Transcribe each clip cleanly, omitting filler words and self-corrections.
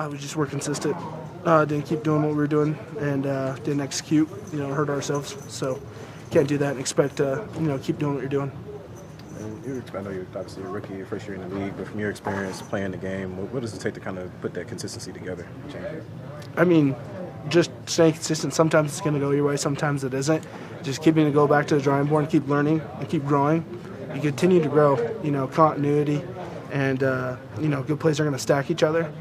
We just were consistent. Didn't keep doing what we were doing and didn't execute. Hurt ourselves. So can't do that and expect to keep doing what you're doing. And I know you're obviously a rookie, your first year in the league, but from your experience playing the game, what does it take to kind of put that consistency together? I mean, just staying consistent. Sometimes it's going to go your way, sometimes it isn't. Just keeping to go back to the drawing board and keep learning and keep growing. You continue to grow, continuity, and, good plays are going to stack each other.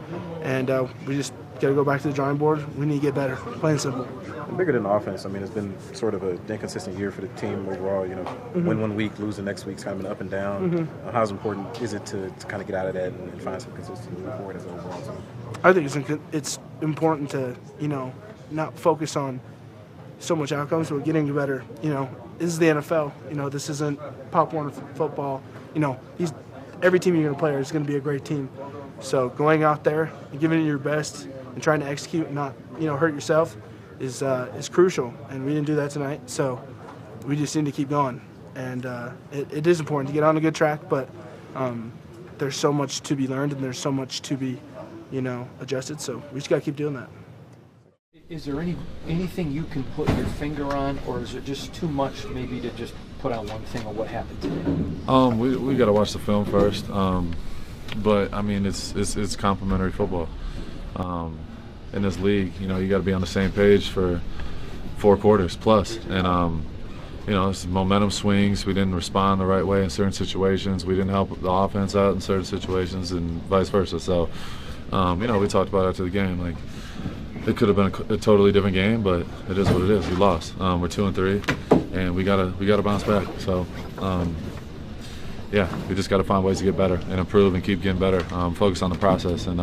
And we just got to go back to the drawing board. We need to get better, plain and simple. And bigger than the offense, I mean, it's been sort of an inconsistent year for the team overall. Win one week, lose the next week's kind of been up and down. How important is it to kind of get out of that and find some consistency moving forward as an overall team? I think it's important to, not focus on so much outcomes, but getting better. This is the NFL. This isn't Pop Warner football. Every team you're going to play is going to be a great team. So going out there and giving it your best and trying to execute and not, hurt yourself is crucial. And we didn't do that tonight. So we just need to keep going. And it is important to get on a good track, but there's so much to be learned and there's so much to be, adjusted. So we just got to keep doing that. Is there anything you can put your finger on, or is it just too much maybe to just put on one thing of what happened today? We got to watch the film first. But I mean, it's complementary football. In this league, you got to be on the same page for 4 quarters plus, and it's momentum swings. We didn't respond the right way in certain situations. We didn't help the offense out in certain situations, and vice versa. So, we talked about after the game, like it could have been a totally different game, but it is what it is. We lost. We're 2-3, and we gotta bounce back. So. We just got to find ways to get better and improve and keep getting better. Focus on the process, and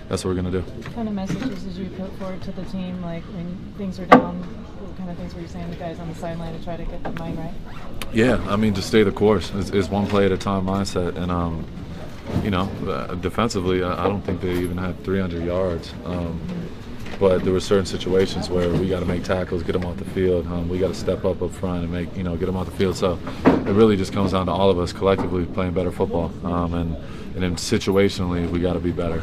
that's what we're going to do. What kind of messages did you put forward to the team, like when things are down? What kind of things were you saying to the guys on the sideline to try to get their mind right? Yeah, I mean, to stay the course. It's one play at a time mindset, and defensively, I don't think they even had 300 yards. But there were certain situations where we got to make tackles, get them off the field. We got to step up front and get them off the field. So it really just comes down to all of us collectively playing better football. And then situationally, we got to be better.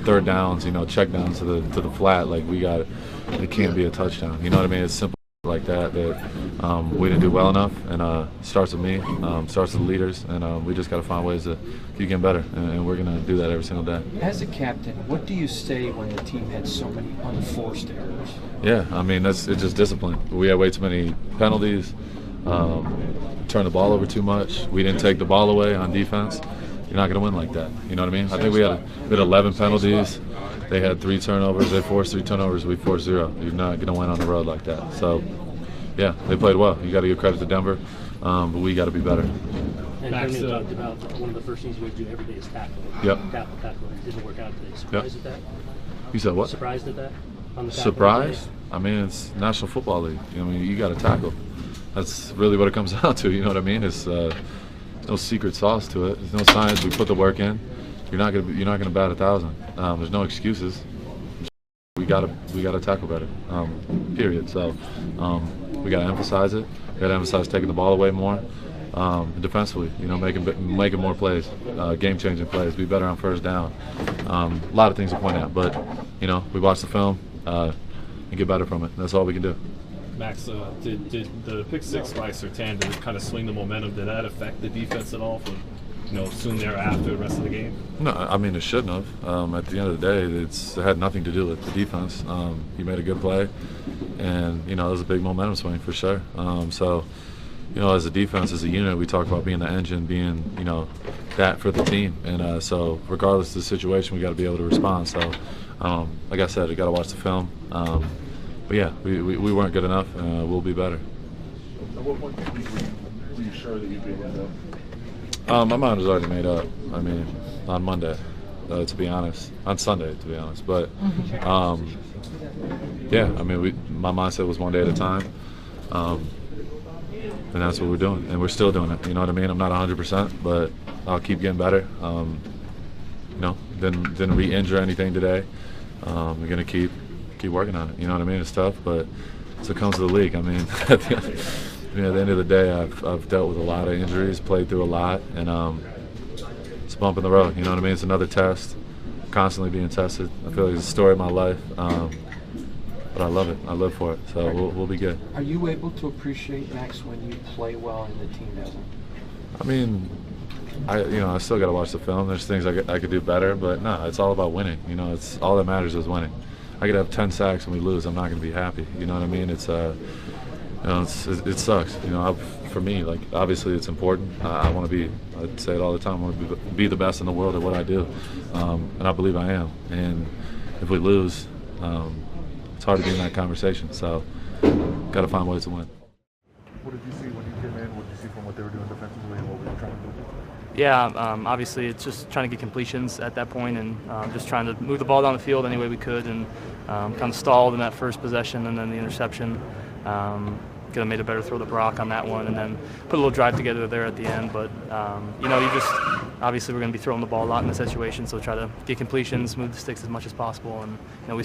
Third downs, check downs to the flat, it can't be a touchdown. You know what I mean? It's simple like that we didn't do well enough, and starts with me, starts with the leaders, and we just got to find ways to keep getting better, and we're going to do that every single day. As a captain, what do you say when the team had so many unforced errors? Yeah, I mean, it's just discipline. We had way too many penalties, turned the ball over too much. We didn't take the ball away on defense. You're not going to win like that. You know what I mean? I think we had 11 penalties. They had 3 turnovers. They forced 3 turnovers. We forced 0. You're not going to win on the road like that. So, yeah, they played well. You got to give credit to Denver, but we got to be better. And Max talked about one of the first things we do every day is tackle. Yep. Tackle. It didn't work out today. Surprised at that? You said what? Surprised at that? On the Surprised? I mean, it's National Football League. You got to tackle. That's really what it comes down to. You know what I mean? It's no secret sauce to it. There's no science. We put the work in. You're not gonna bat 1,000. There's no excuses. We gotta tackle better. Period. So we gotta emphasize it. We gotta emphasize taking the ball away more. Defensively, making more plays, game-changing plays. Be better on first down. A lot of things to point out, but we watch the film and get better from it. That's all we can do. Max, did the pick six by Surtain, did it kind of swing the momentum? Did that affect the defense at all for, soon thereafter, the rest of the game? No, I mean, it shouldn't have. At the end of the day, it had nothing to do with the defense. He made a good play, and, it was a big momentum swing for sure. So, as a defense, as a unit, we talk about being the engine, being, that for the team. And so regardless of the situation, we got to be able to respond. So, like I said, we got to watch the film. But yeah, we weren't good enough. We'll be better. At what point were you sure that you'd be able to? My mind was already made up. I mean, on Monday, to be honest. On Sunday, to be honest. But yeah, I mean, my mindset was one day at a time, and that's what we're doing, and we're still doing it. You know what I mean? I'm not 100%, but I'll keep getting better. Didn't re-injure anything today. We're gonna keep working on it. You know what I mean? It's tough, but it's what comes to the league. I mean, at the end of the day, I've dealt with a lot of injuries, played through a lot, and it's a bump in the road. You know what I mean? It's another test. constantly being tested. I feel like it's the story of my life. But I love it. I live for it. So we'll be good. Are you able to appreciate, Max, when you play well and the team doesn't? I mean, I still got to watch the film. There's things I could do better, but no, it's all about winning. It's all that matters is winning. I could have 10 sacks and we lose. I'm not going to be happy. You know what I mean? It sucks. For me, like, obviously it's important. I want to be. I say it all the time. I want to be the best in the world at what I do, and I believe I am. And if we lose, it's hard to be in that conversation. So, got to find ways to win. What did you see when you came in? What did you see from what they were doing defensively and what we were trying to do? Yeah, obviously it's just trying to get completions at that point and just trying to move the ball down the field any way we could, and kind of stalled in that first possession and then the interception. Could have made a better throw to Brock on that one and then put a little drive together there at the end. But, you just obviously we're going to be throwing the ball a lot in the situation, so try to get completions, move the sticks as much as possible. And, we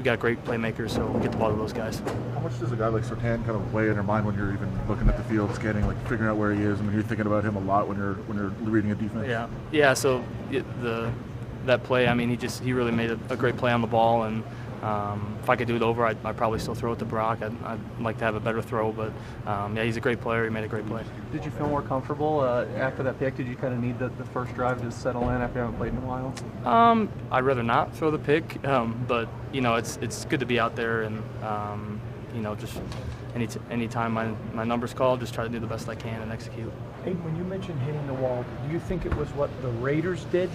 got great playmakers, so we'll get the ball to those guys. How much does a guy like Surtain kind of weigh in your mind when you're even looking at the field, scanning, like figuring out where he is? I mean, you're thinking about him a lot when you're reading a defense. Yeah. So that play, I mean, he really made a great play on the ball, and if I could do it over, I'd probably still throw it to Brock. I'd like to have a better throw, but he's a great player. He made a great play. Did you feel more comfortable after that pick? Did you kind of need the first drive to settle in after you haven't played in a while? I'd rather not throw the pick, but it's good to be out there, and just any time my number's called, just try to do the best I can and execute. Aidan, when you mentioned hitting the wall, do you think it was what the Raiders did,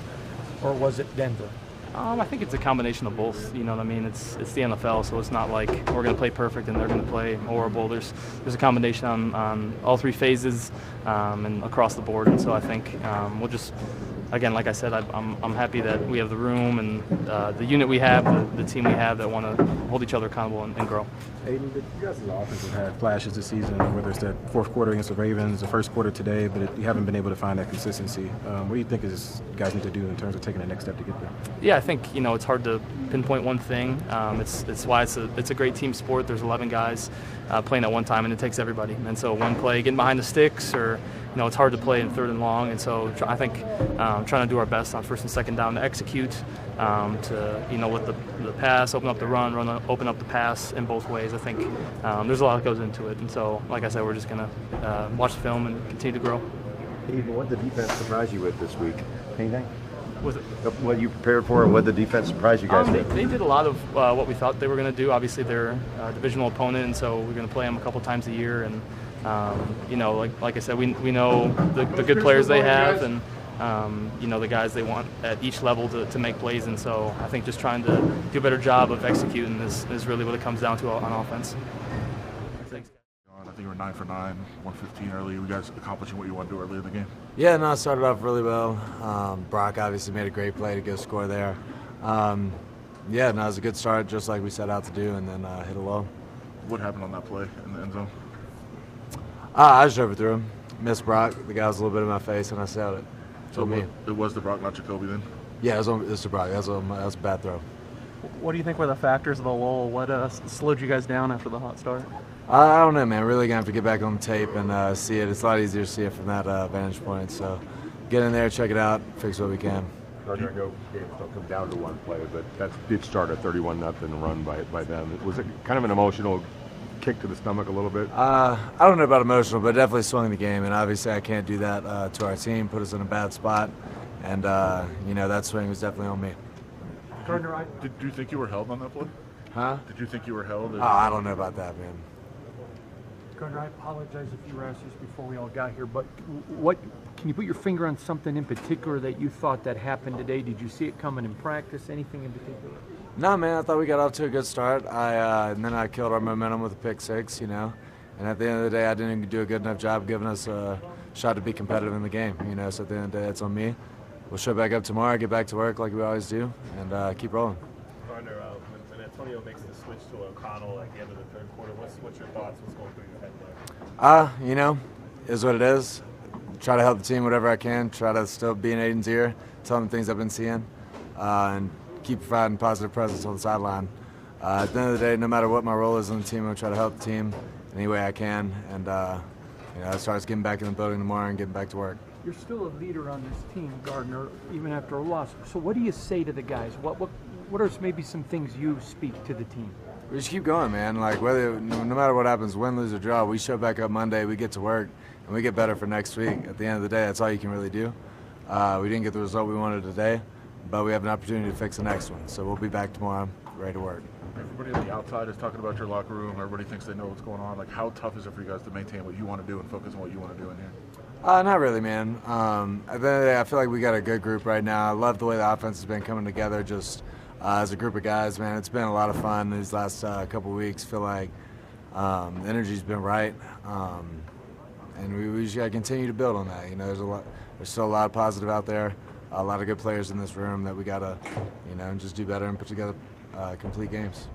or was it Denver? I think it's a combination of both. You know what I mean? It's the NFL, so it's not like we're going to play perfect and they're going to play horrible. There's a combination on all three phases and across the board. And so I think we'll just, again, like I said, I'm happy that we have the room and the unit we have, the team we have that want to hold each other accountable and grow. Aidan, you guys in the offense have had flashes this season, whether it's that fourth quarter against the Ravens, the first quarter today, but you haven't been able to find that consistency. What do you think you guys need to do in terms of taking the next step to get there? Yeah, I think it's hard to pinpoint one thing. It's why it's a great team sport. There's 11 guys playing at one time, and it takes everybody. And so one play getting behind the sticks, or it's hard to play in third and long. And so I think trying to do our best on first and second down to execute, to with the pass, open up the run, open up the pass in both ways. I think there's a lot that goes into it. And so, like I said, we're just going to watch the film and continue to grow. Aidan, what did the defense surprise you with this week? Anything? Was it? What you prepared for, and what did the defense surprise you guys with? They did a lot of what we thought they were going to do. Obviously, they're a divisional opponent, and so we're going to play them a couple times a year. And like I said, we know the good players they have, and the guys they want at each level to make plays. And so I think just trying to do a better job of executing is really what it comes down to on offense. Thanks. I think you were 9 for 9, 115 early. You guys accomplishing what you wanted to do early in the game? Yeah, no, it started off really well. Brock obviously made a great play to go score there. It was a good start, just like we set out to do, and then hit a low. What happened on that play in the end zone? I just drove it through him. Missed Brock. The guy was a little bit in my face, and I sailed it. So it was the Brock, not Jacoby then? Yeah, it was the Brock. That was a bad throw. What do you think were the factors of the lull? What slowed you guys down after the hot start? I don't know, man. Really going to have to get back on the tape and see it. It's a lot easier to see it from that vantage point. So get in there, check it out, fix what we can. Gardner, games don't come down to one play, but that did start a 31-0 run by them. Was it kind of an emotional kick to the stomach a little bit? I don't know about emotional, but it definitely swung the game. And obviously I can't do that to our team, put us in a bad spot. And, that swing was definitely on me. Gardner, did you think you were held on that play? Huh? Did you think you were held? I don't know about that, man. Gardner, I apologize if you were asked this before we all got here, but what can you put your finger on something in particular that you thought that happened today? Did you see it coming in practice? Anything in particular? No, man. I thought we got off to a good start. And then I killed our momentum with a pick six, And at the end of the day, I didn't do a good enough job giving us a shot to be competitive in the game. So at the end of the day, it's on me. We'll show back up tomorrow, get back to work like we always do, and keep rolling. Gardner, when Antonio makes the switch to O'Connell at the end of the third quarter, what's your thoughts? What's going through your head there? Is what it is. Try to help the team whatever I can. Try to still be in Aidan's ear, tell him things I've been seeing, and keep providing positive presence on the sideline. At the end of the day, no matter what my role is on the team, I'll try to help the team any way I can, and as far as getting back in the building tomorrow and getting back to work. You're still a leader on this team, Gardner, even after a loss. So what do you say to the guys? What are maybe some things you speak to the team? We just keep going, man. Like no matter what happens, win, lose, or draw, we show back up Monday, we get to work, and we get better for next week. At the end of the day, that's all you can really do. We didn't get the result we wanted today, but we have an opportunity to fix the next one. So we'll be back tomorrow, ready to work. Everybody on the outside is talking about your locker room. Everybody thinks they know what's going on. Like, how tough is it for you guys to maintain what you want to do and focus on what you want to do in here? Not really, man. At the end of the day, I feel like we got a good group right now. I love the way the offense has been coming together just as a group of guys, man. It's been a lot of fun these last couple of weeks. Feel like the energy's been right. And we just got to continue to build on that. You know, there's still a lot of positive out there, a lot of good players in this room that we got to, just do better and put together complete games.